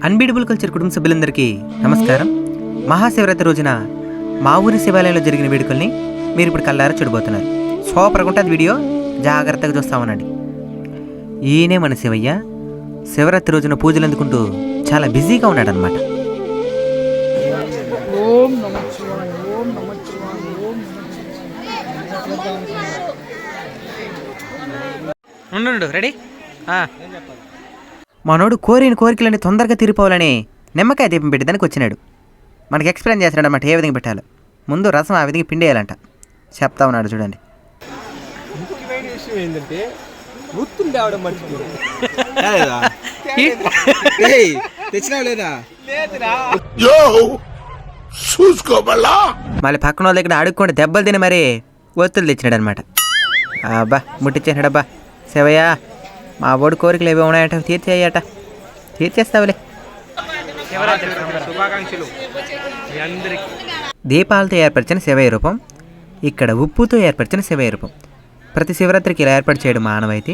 Unbeatable culture కుటుంబ సభ్యులందరికీ నమస్కారం. మహాశివరాత్రి రోజున మా ఊరి శివాలయంలో జరిగిన వేడుకల్ని మీరు ఇప్పుడు కళ్ళారా చూడబోతున్నారు. సూపర్గా ఉంటుంది వీడియో, జాగ్రత్తగా చూస్తామనండి. ఈయనే మన శివయ్య. శివరాత్రి రోజున పూజలు అందుకుంటూ చాలా బిజీగా ఉన్నాడనమాట. ఉండు రెడీ. మనోడు కోరిన కోరికలని తొందరగా తీరిపోవాలని నిమ్మకాయ దీపం పెట్టేదానికి వచ్చినాడు. మనకి ఎక్స్ప్లెయిన్ చేస్తున్నాడు అన్నమాట ఏ విధంగా పెట్టాలో. ముందు రసం ఆ విధంగా పిండేయాలంట. చెప్తా ఉన్నాడు చూడండి. మళ్ళీ పక్కన వాళ్ళ దగ్గర అడుక్కోండి దెబ్బలు తిని మరి ఒత్తులు తెచ్చినాడు అనమాట. అబ్బా ముట్టించేసాడబ్బా. శివయ్య మా ఓడి కోరికలు ఏవో ఉన్నాయట, తీర్చేయట. తీర్చేస్తావులే. దీపాలతో ఏర్పరిచిన శివయ్య రూపం, ఇక్కడ ఉప్పుతో ఏర్పరిచిన శివయ్య రూపం. ప్రతి శివరాత్రికి ఇలా ఏర్పాటు చేయడం మానవైతే.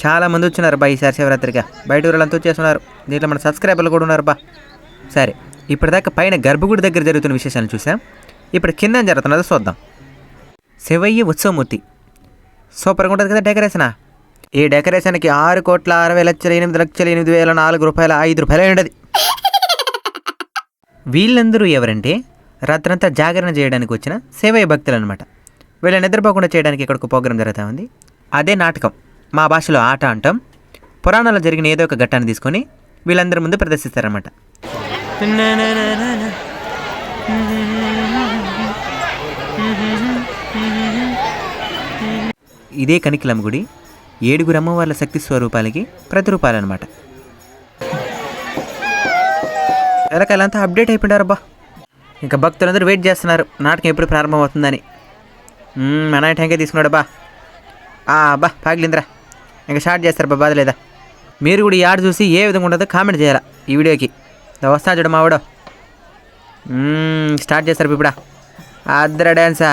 చాలామంది వచ్చినారు బా ఈసారి శివరాత్రిగా. బయట ఊళ్ళంతా వచ్చేస్తున్నారు. దీంట్లో మన సబ్స్క్రైబర్లు కూడా ఉన్నారు బా. సరే, ఇప్పటిదాకా పైన గర్భగుడి దగ్గర జరుగుతున్న విశేషాలు చూసాం. ఇప్పుడు కింద జరుగుతున్నదో చూద్దాం. శివయ్య ఉత్సవమూర్తి సూపర్గా ఉంటుంది కదా డెకరేషనా. ఈ డెకరేషన్కి 6,60,08,08,04,05 ఉండదు. వీళ్ళందరూ ఎవరంటే రాత్రంతా జాగరణ చేయడానికి వచ్చిన శివయ్య భక్తులు అనమాట. వీళ్ళని నిద్రపోకుండా చేయడానికి ఇక్కడ ఒక ప్రోగ్రాం జరుగుతూ ఉంది. అదే నాటకం, మా భాషలో ఆట అంటాం. పురాణాల్లో జరిగిన ఏదో ఒక ఘట్టాన్ని తీసుకొని వీళ్ళందరి ముందు ప్రదర్శిస్తారన్నమాట. ఇదే కనికిలమ్మ గుడి. 7 అమ్మవార్ల శక్తి స్వరూపాలకి ప్రతిరూపాలన్నమాట. ఎలకాలంతా అప్డేట్ అయిపోయారబ్బా. ఇంకా భక్తులందరూ వెయిట్ చేస్తున్నారు నాటకం ఎప్పుడు ప్రారంభం అవుతుందని. మన టెంకాయ తీసుకున్నాడబ్బా. అబ్బా పాగిలింద్రా. ఇంకా స్టార్ట్ చేస్తారు బా, బాధ లేదా. మీరు కూడా ఈ ఆడ చూసి ఏ విధంగా ఉంటుందో కామెంట్ చేయాలా ఈ వీడియోకి. వస్తా చూడ మావాడు. స్టార్ట్ చేస్తారు ఇప్పుడా. అద్దర డ్యాన్సా.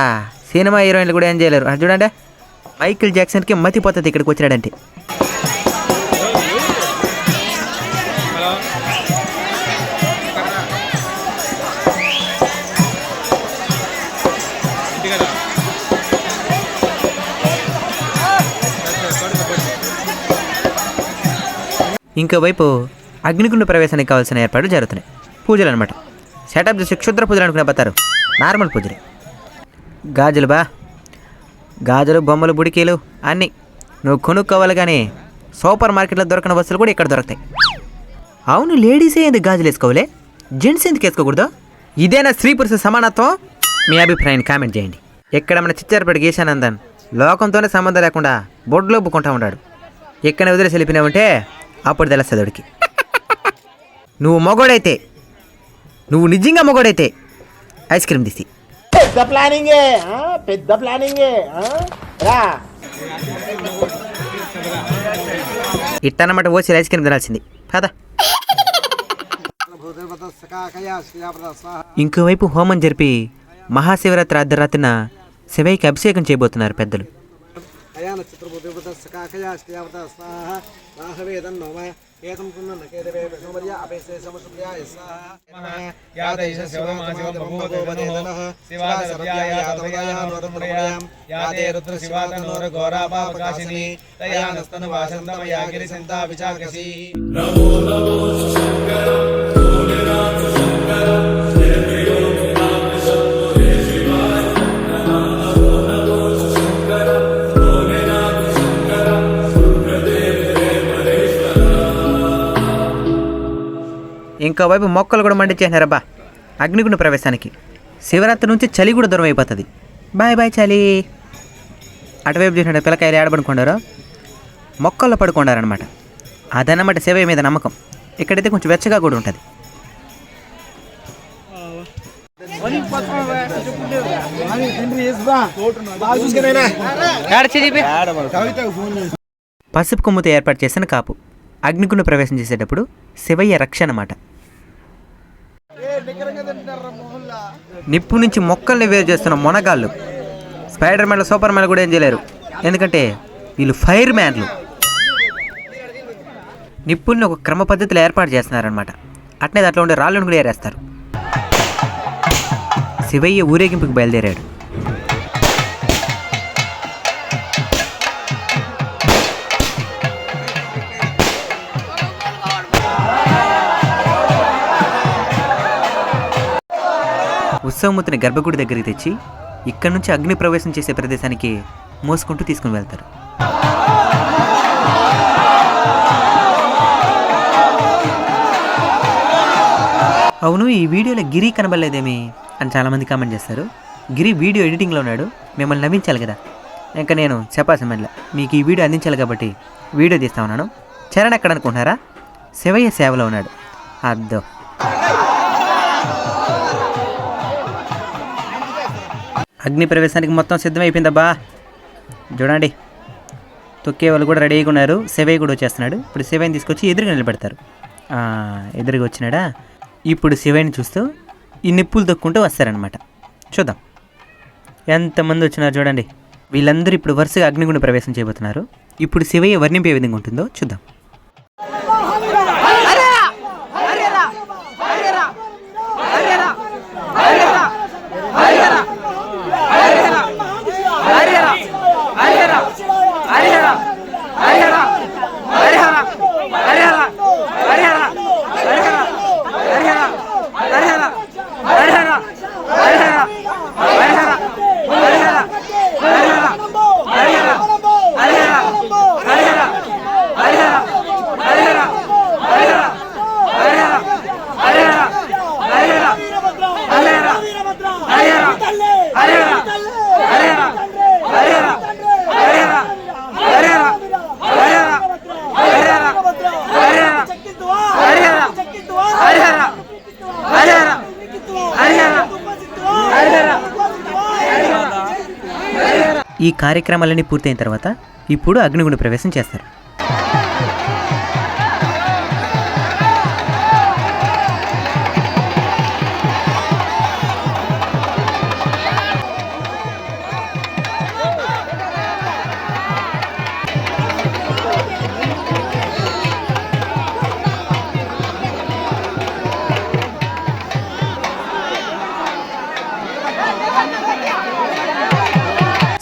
సినిమా హీరోయిన్లు కూడా ఏం చేయలేరు. అది చూడండి, మైకిల్ జాక్సన్కి మతిపోతుంది ఇక్కడికి వచ్చినాడంటే. ఇంకోవైపు అగ్నిగుండ ప్రవేశానికి కావాల్సిన ఏర్పాట్లు జరుగుతున్నాయి. పూజలు అనమాట. సెటప్ చేసి క్షుద్ర పూజలు అనుకునే పోతారు. నార్మల్ పూజలే. గాజులు బా, గాజులు, బొమ్మలు, బుడికీలు అన్నీ నువ్వు కొనుక్కోవాలి. కానీ సూపర్ మార్కెట్లో దొరకని వస్తువులు కూడా ఇక్కడ దొరుకుతాయి. అవును, లేడీసే ఎందుకు గాజులు వేసుకోవాలి, జెంట్స్ ఎందుకు వేసుకోకూడదు? ఇదేనా స్త్రీ పురుష సమానత్వం? మీ అభిప్రాయాన్ని కామెంట్ చేయండి. ఎక్కడ మన చిచ్చారపేట గీశానందన్ లోకంతోనే సంబంధం లేకుండా బొడ్లో బుక్కుంటా ఉన్నాడు. ఎక్కడ వదిలేసి వెళ్ళిపోయినావంటే అప్పుడు తెలుస్తుంది వాడికి. నువ్వు మొగోడైతే, నువ్వు నిజంగా మొగోడైతే ఐస్ క్రీమ్ తీసి. పెద్ద ప్లానింగే. ఇట్టనమాట ఓసి ఐస్ క్రీమ్ తినాల్సింది కదా. ఇంకోవైపు హోమం జరిపి మహాశివరాత్రి అర్ధరాత్రిన శివయ్యకి అభిషేకం చేయబోతున్నారు పెద్దలు. ఇంకోవైపు మొక్కలు కూడా మండించేసినారబ్బా అగ్నిగుండ ప్రవేశానికి. శివరాత్రి నుంచి చలి కూడా దూరం అయిపోతుంది. బాయ్ బాయ్ చలి. అటువైపు చూసినట్టు పిల్లకాయలు ఏడబడుకున్నారో మొక్కల్లో పడుకున్నారనమాట. అదన్నమాట శివయ్య మీద నమ్మకం. ఇక్కడైతే కొంచెం వెచ్చగా కూడా ఉంటుంది. పసుపు కొమ్ముతో ఏర్పాటు చేసిన కాపు. అగ్నిగుండ ప్రవేశం చేసేటప్పుడు శివయ్య రక్ష అన్నమాట. నిప్పు నుంచి మొక్కల్ని వేరు చేస్తున్న మొనగాళ్ళు స్పైడర్ మ్యాన్లు, సూపర్ మ్యాన్లు కూడా ఏం చేయలేరు. ఎందుకంటే వీళ్ళు ఫైర్ మ్యాన్లు. నిప్పుల్ని ఒక క్రమ పద్ధతిలో ఏర్పాటు చేస్తున్నారనమాట. అట్నే దాంట్లో ఉండే రాళ్ళను కూడా ఏరేస్తారు. శివయ్య ఊరేగింపుకి బయలుదేరాడు. ఉత్సవమూర్తిని గర్భగుడి దగ్గరికి తెచ్చి ఇక్కడి నుంచి అగ్ని ప్రవేశం చేసే ప్రదేశానికి మోసుకుంటూ తీసుకుని వెళ్తారు. అవును, ఈ వీడియోలో గిరి కనబడలేదేమి అని చాలామంది కామెంట్ చేస్తారు. గిరి వీడియో ఎడిటింగ్లో ఉన్నాడు, మిమ్మల్ని నవ్వించాలి కదా. ఇంకా నేను చెప్పాల్సిన మీకు ఈ వీడియో అందించాలి కాబట్టి వీడియో తీస్తా ఉన్నాను. చరణ్ ఎక్కడ అనుకుంటున్నారా? శివయ్య సేవలో ఉన్నాడు. అద్దో అగ్ని ప్రవేశానికి మొత్తం సిద్ధమైపోయిందబ్బా. చూడండి, తొక్కే వాళ్ళు కూడా రెడీగా ఉన్నారు. శివయ్య కూడా వచ్చేస్తున్నాడు. ఇప్పుడు శివయ్యని తీసుకొచ్చి ఎదురుగా నిలబెడతారు. ఎదురుగా వచ్చినాడా? ఇప్పుడు శివయ్యని చూస్తూ ఈ నిప్పులు తొక్కుంటూ వస్తారనమాట. చూద్దాం ఎంతమంది వచ్చినారు చూడండి. వీళ్ళందరూ ఇప్పుడు వరుసగా అగ్నిగుండ ప్రవేశం చేయబోతున్నారు. ఇప్పుడు శివయ్య వర్ణింపే విధంగా ఉంటుందో చూద్దాం. ఈ కార్యక్రమాలన్నీ పూర్తయిన తర్వాత ఇప్పుడు అగ్నిగుండ ప్రవేశం చేస్తారు.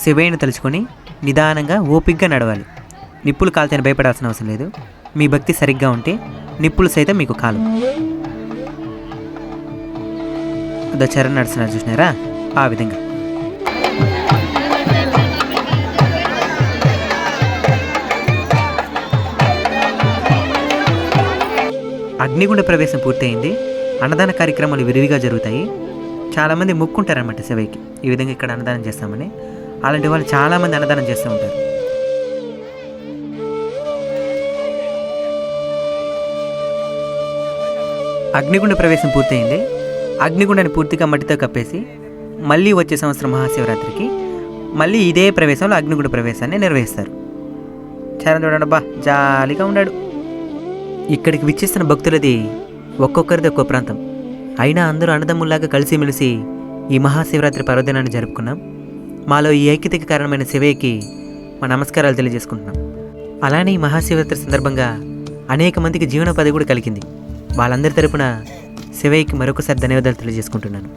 శివయ్యను తలుచుకొని నిదానంగా ఓపిగ్గా నడవాలి. నిప్పులు కాల్తేనే భయపడాల్సిన అవసరం లేదు. మీ భక్తి సరిగ్గా ఉంటే నిప్పులు సైతం మీకు కాలు. అదో చరణ్ నడుస్తున్నారు చూసినారా? ఆ విధంగా అగ్నిగుండ ప్రవేశం పూర్తయింది. అన్నదాన కార్యక్రమాలు విరివిగా జరుగుతాయి. చాలామంది మొక్కుంటారనమాట శివయ్యకి, ఈ విధంగా ఇక్కడ అన్నదానం చేస్తామని. అలాంటి వాళ్ళు చాలామంది అన్నదానం చేస్తూ ఉంటారు. అగ్నిగుండ ప్రవేశం పూర్తయింది. అగ్నిగుండాన్ని పూర్తిగా మట్టితో కప్పేసి మళ్ళీ వచ్చే సంవత్సరం మహాశివరాత్రికి మళ్ళీ ఇదే ప్రవేశంలో అగ్నిగుండ ప్రవేశాన్ని నిర్వహిస్తారు. చరణ్ చూడండబ్బా, జాలీగా ఉన్నాడు. ఇక్కడికి విచ్చేస్తున్న భక్తులది ఒక్కొక్కరిది ఒక్కో ప్రాంతం. అయినా అందరూ అన్నదమ్ముల్లాగా కలిసిమెలిసి ఈ మహాశివరాత్రి పర్వదినాన్ని జరుపుకున్నాం. మాలో ఈ ఐక్యతకి కారణమైన శివయ్యకి మా నమస్కారాలు తెలియజేసుకుంటున్నాం. అలానే ఈ మహాశివరాత్రి సందర్భంగా అనేక మందికి జీవనోపాధి కూడా కలిగింది. వాళ్ళందరి తరపున శివయ్యకి మరొకసారి ధన్యవాదాలు తెలియజేసుకుంటున్నాను.